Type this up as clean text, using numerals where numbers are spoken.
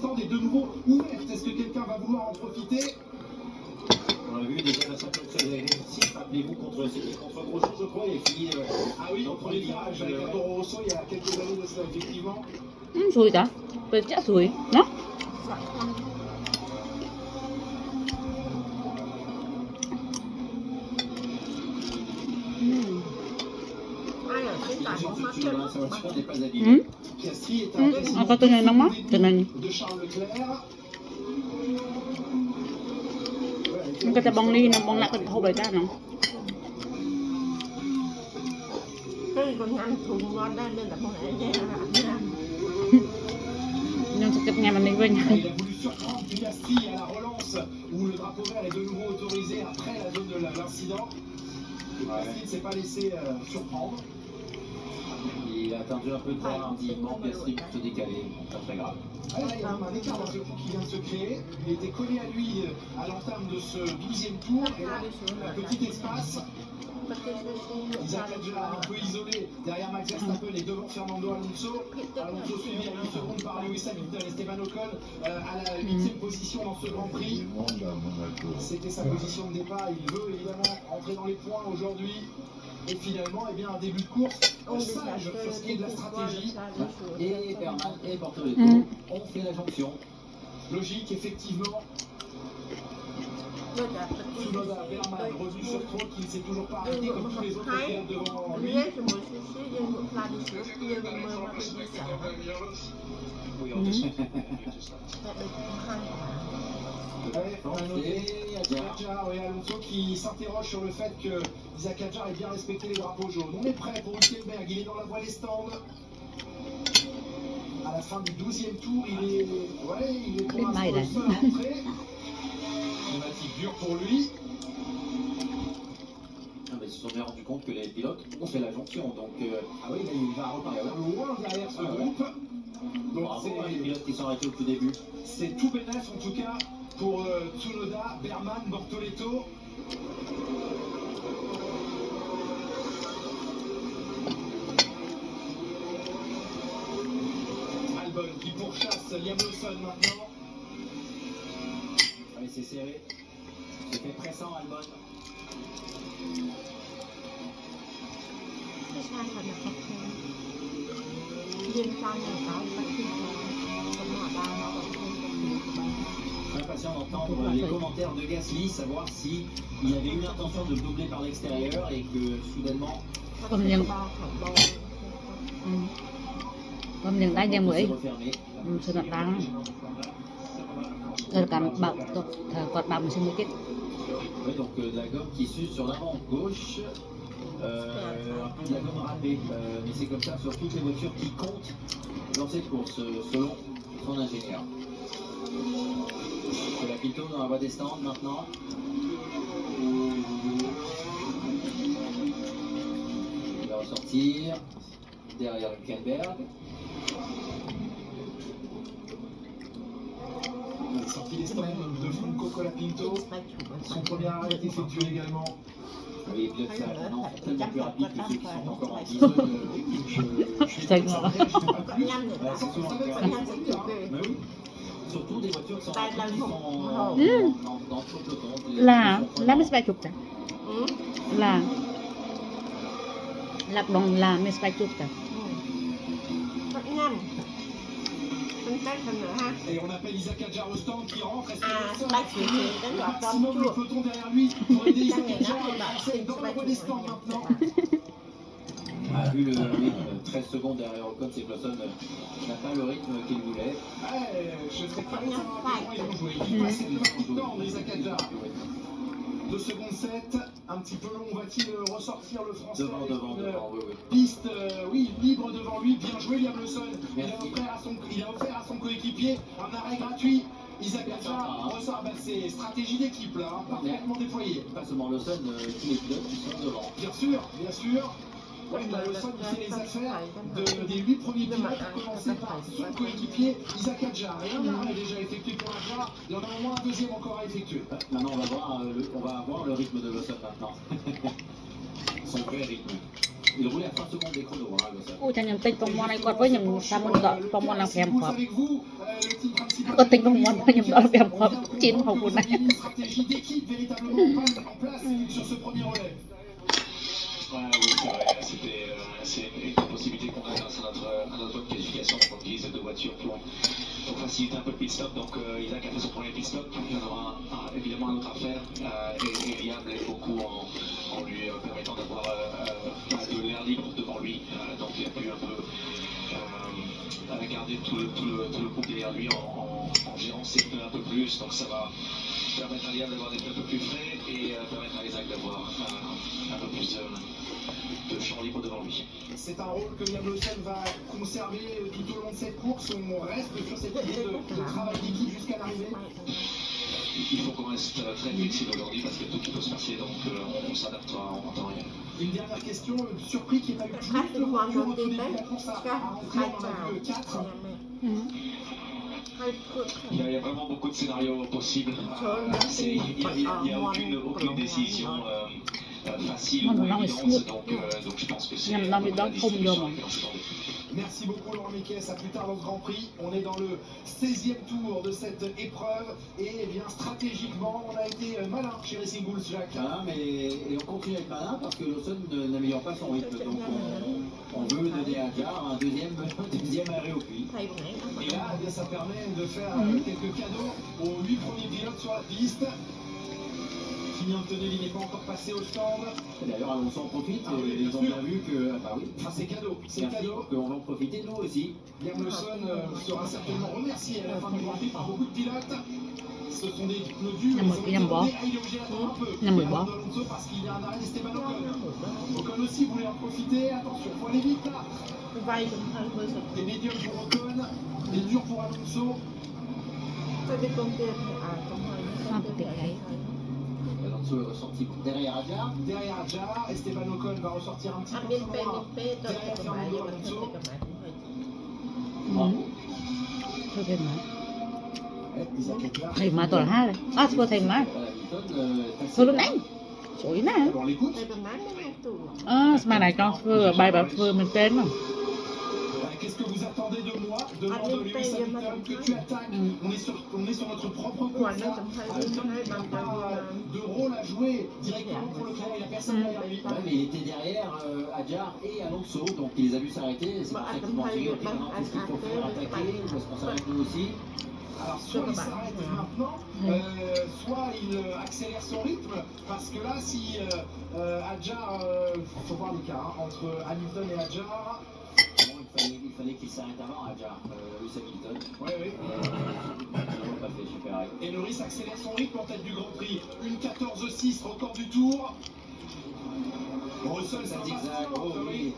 stands est de nouveau ouverte. Est-ce que quelqu'un va vouloir en profiter? On l'a vu déjà la 56 l'année passée, rappelez-vous, contre Grosjean, je crois, il a fini Ah oui, dans le premier virage avec un Toro Rosso il y a quelques années de cela, effectivement. Xui ta. Bên chắc xui. Nó. Ai ở trên tải có mắt chân Sa voiture n'est pas abîmée. Piastri est un quasiment Apa tu yang nama? Tenang. de Charles Leclerc. Ang kata bang ni nang bang nak kau bay ta nang. Cái con ăn thùng ngon đây nên là con ấy nha. Yang sakit ngaman ni Il ban. a voulu surprendre Piastri à la relance où le drapeau vert est de nouveau autorisé après la zone de l'incident. Piastri ne s'est pas laissé surprendre. Il a attendu un peu de voir tardivement Piastri pour se décaler, pas très grave. Ah, là, il y a un écart dans ce coup qui vient de se créer. Il était collé à lui à l'entame de ce 12e tour. Et là, un petit espace. Isaac Adjar un peu isolé derrière Max Verstappen et devant Fernando Alonso. Alonso suivi à 8 secondes par Lewis Hamilton et Esteban Ocon à la 8e position dans ce Grand Prix. C'était sa position de départ. Il veut évidemment entrer dans les points aujourd'hui. Et finalement, eh bien, un début de course sage sur ce qui est de la stratégie. Et Berman et Bortoleto ont fait la jonction. Logique, effectivement. Tsunoda, Berman revenu sur Stroll qui ne s'est toujours pas arrêté comme tous les autres pilotes devant lui. Oui, en effet. Ouais, on a noté Adjar et Alonso qui s'interrogent sur le fait que Isaac Adjar ait bien respecté les drapeaux jaunes. On est prêt pour Hülkenberg, il est dans la voie des stands. À la fin du 12e tour, il est pour l'instant le seul à rentrer. Pneumatique dure pour lui. Ah, mais ils se sont bien rendu compte que les pilotes ont fait la jonction, donc Ah oui, là, il va repartir loin derrière ce groupe. Donc bravo les pilotes qui sont arrêtés au tout début. c'est tout bénef en tout cas pour Tsunoda, Berman, Bortoleto. Albon qui pourchasse Liam Lawson maintenant. Allez, c'est serré. C'est fait pressant, Albon. Impatient d'entendre les commentaires de Gasly, savoir si il avait une intention de doubler par l'extérieur et que soudainement Comme yang Comme yang tay yang s'est mới. refermé. Sunat lang. Terekam bak tu. Kot bak mesin dikit. Ouais, donc de la gomme qui s'use sur l'avant gauche, un peu de la gomme râpée, mais c'est comme ça sur toutes les voitures qui comptent dans cette course, selon son ingénieur. C'est la Pinto dans la voie des stands maintenant. Il va ressortir derrière Hülkenberg. Sorti des stands de Franco Colapinto. Son premier arrêt est effectué également. Les pilotes sont maintenant tellement plus rapides que ceux qui sont encore en piste. C'est grave. C'est souvent le cas. Mais oui. Surtout des voitures qui sont dans le peloton. Là mới bay chụp ta. Là đồng là mới bay chụp ta. Et on appelle Isaac Adjar au stand qui rentre. Est-ce que Bác sĩ thì đến gặp đông maximum le chưa? peloton derrière lui pour aider Isaac Đang Adjar nói à là avancer dans la voie des stands maintenant. A vu le rythme, 13 secondes derrière Ocon, c'est que Lawson n'a pas le rythme qu'il voulait. Ouais, je serais curieux de savoir à quel point ils vont jouer. Il passe devant le temps Isaac Adjar. 2 secondes 7, un petit peu long, va-t-il ressortir le français Devant, oui, oui. Piste, oui, libre devant lui, bien joué Liam Lawson. Il a offert à son coéquipier un arrêt gratuit. Isaac Adjar ressort, bah, c'est stratégie d'équipe là, hein, parfaitement déployée. Pas seulement Lawson, tous les pilotes qui sont devant. Bien sûr, bien sûr. Ouais, Lawson il fait les affaires des 8 premiers pilotes, à commencer par son coéquipier Isaac Adjar. Et un arrêt déjà effectué pour Adjar, il y en a au moins un deuxième encore à effectuer. Maintenant, on va voir le rythme de Lawson maintenant. Son vrai rythme. Il roulait à 30 secondes des chronos, hein, Lawson. អូចាញ់ខ្ញុំទិញប្រមាណឲ្យគាត់វិញខ្ញុំថាមុនដល់ប្រមាណដល់5 Vous គ្រាប់ avec vous, le team principal. គាត់ទិញប្រមាណខ្ញុំដល់5គ្រាប់ជិនของคุณណា Une stratégie d'équipe véritablement en place sur ce premier relais. Ouais, oui, c'est vrai. C'est une des possibilités qu'on a grâce à notre bonne qualification. On utilise deux voitures pour faciliter un peu le pit stop. Donc, Isaac a fait son premier pit stop. Il y en aura évidemment un autre à faire. Et Liam l'aide beaucoup en lui permettant d'avoir de l'air libre devant lui. Donc, il a pu un peu garder tout le groupe derrière lui en gérant ses pneus un peu plus. Donc, ça va permettre à Liam d'avoir des pneus un peu plus frais et permettre à Isaac d'avoir un peu plus de champ libre devant lui. C'est un rôle que Liam Lawson va conserver tout au long de cette course. On reste sur cette idée de travail d'équipe jusqu'à l'arrivée. Il faut qu'on reste très flexible aujourd'hui parce que tout peut se passer, donc on s'adaptera en temps réel. Une dernière question, surpris qu'il n'y ait pas eu plus de voitures au tout début de la course à rentrer, on a vu 4. ให้พูด Il y a vraiment beaucoup de scénarios possibles. Il n'y a aucune décision facile ou évidente, donc je pense que c'est la discussion avec l'ensemble. Merci beaucoup Laurent Mekies, à plus tard dans le Grand Prix. On est dans le 16e tour de cette épreuve et eh bien stratégiquement on a été malin chez Racing Bulls, Jacques. Malin, mais et on continue à être malin parce que Lawson n'améliore pas son rythme. Donc on veut donner à Jar un deuxième arrêt au puits. ใครตรงไหน Et là, eh bien, ça permet de faire quelques cadeaux aux 8 premiers pilotes sur la piste. Kimi Antonelli n'est pas encore passé au stand. D'ailleurs, Alonso en profite. Ah oui, Ils bien ont sûr. bien vu que. Ah bah oui. Ah, c'est cadeau, c'est Merci, cadeau. qu'on va en profiter nous aussi. Liam Lawson sera certainement remercié à la fin du Grand Prix par beaucoup de pilotes. Ce sont des pneus durs, Nhầm ils một- ont été nhầm bỏ. donnés. Ah, il est obligé d'attendre un peu. Nhầm một Et bỏ. Fernando Alonso parce qu'il y a un arrêt d'Esteban Ocon. Ocon aussi voulait en profiter. Attention, faut aller vite là. ไวสำคัญเบอร์สุด Les médiums pour Ocon, les durs pour Alonso. จะเป็นตรงเตียนตรงไหน Alonso est ressorti derrière Adjar. Derrière Adjar, Esteban Ocon va ressortir un petit อ่ะ peu เป็น plus เป็น loin. เป็นตัวเอกหมายยังมันเป็นกฎหมายของเธอ Bravo. เธอเป็นไหม Eh, Isaac Leclerc. ใครมาตัวละ5เลยอ้าวตัวไทยมา Voilà, Hamilton, ធ្វើខ្លួនឯងស្រួយណាស់ Alors on l'écoute. แต่ตรงนั้นไม่ได้ตัว ស្មានតែចង់ធ្វើបាយបែបធ្វើមែនទេហ្នឹង Qu'est-ce que vous attendez de moi? Demande Lewis Hamilton que tu attaques. On est sur notre propre ควร course. ได้สำคัญ Hamilton ให้ n'a บางค pas น de rôle à jouer directement pour le clair. Il n'y a personne derrière lui. Ouais, mais il était derrière Adjar et Alonso, donc il les a vus s'arrêter. C'est pour ça qu'ils m'ont dit, ok, maintenant qu'est-ce qu'il faut faire attaquer? Ou est-ce qu'on s'arrête nous aussi? Alors soit il s'arrête maintenant, soit il accélère son rythme, parce que là si Adjar, faut voir l'écart hein, entre Hamilton et Adjar. Bon, il fallait qu'il s'arrête avant Adjar, Lewis Hamilton. Ouais, oui. Ils l'ont pas fait, super. Et Norris accélère son rythme en tête du Grand Prix. Une 14-6, record du tour. Russell, Ça ça zigzag, passe, oh oui.